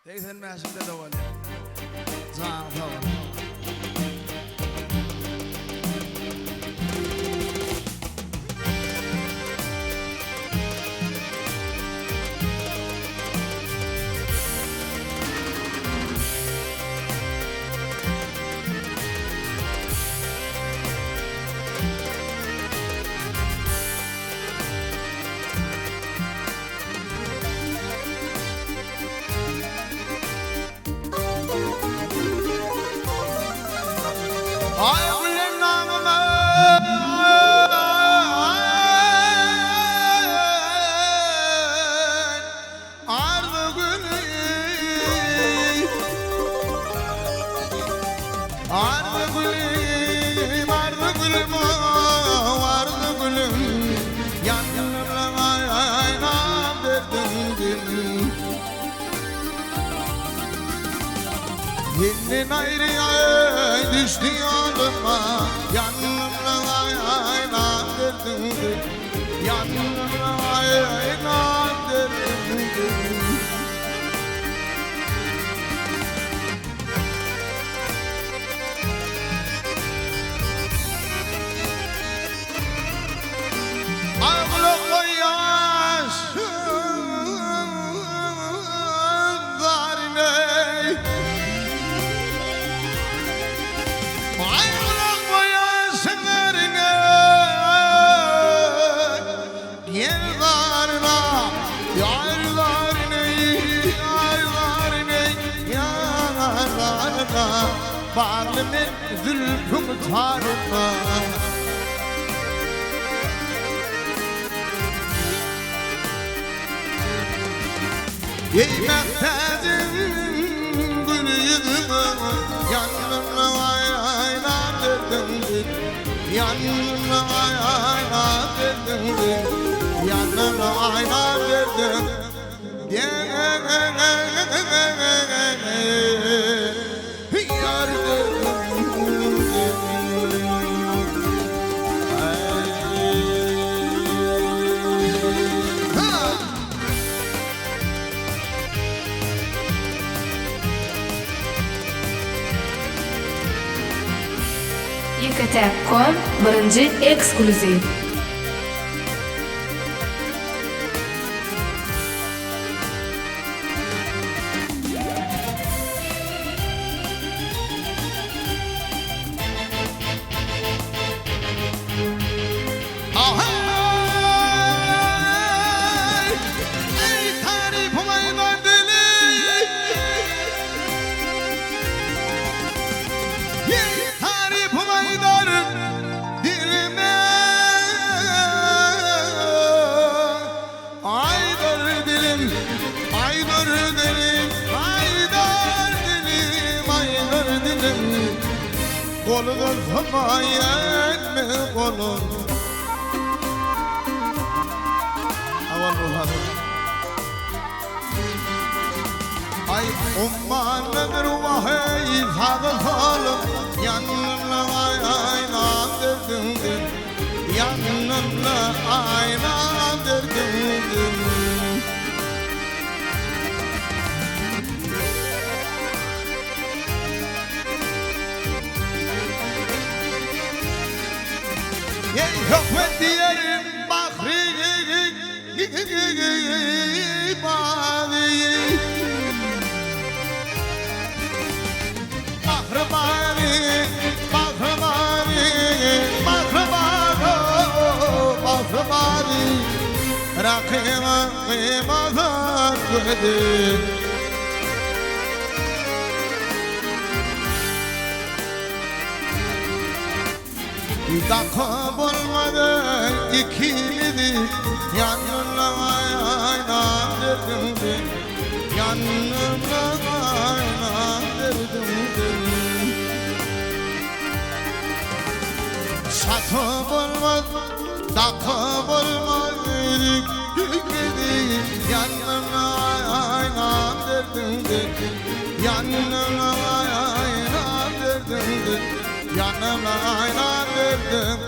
Teyzen meşhurde de var. Zaten var. Ay gülen namıma ardı gülüm ardı gülüm ardı gülüm ardı gülüm yanımla aynam derdim Yeniden ayrı düştü yoluma yanımla aynam derdim yanımla aynam derdim Ağlık yaş zarine Ağlık yaş zarine Yer zarına Yar zarine Yar zarine Yar zarına Bağlımın zülfüm tarına Yeymektedim gülü yüzümü Yanımla ayna derdim Yanımla ayna derdim Yanımla ayna derdim Yar YKT.com birinchi eksklyuziv. Kolun samayen mi kolun Aval ulhadı Ay ummanıdır vahiy sadı salım Yanımla aynam derdim Yanımla aynam derdim Hükmet diyelim Bahri Bari Bahri Bari Bahri Bari Bahri Bari Bahri Bari Rakıma kıymazar gördüm Dakika bulmadı ikimizi Yanımla aynam derdim Yanımla aynam derdim Satı bulmadı dakika bulmadı ikimizi Yanımla aynam derdim Yanımla aynam derdim Yanımla ayna verdim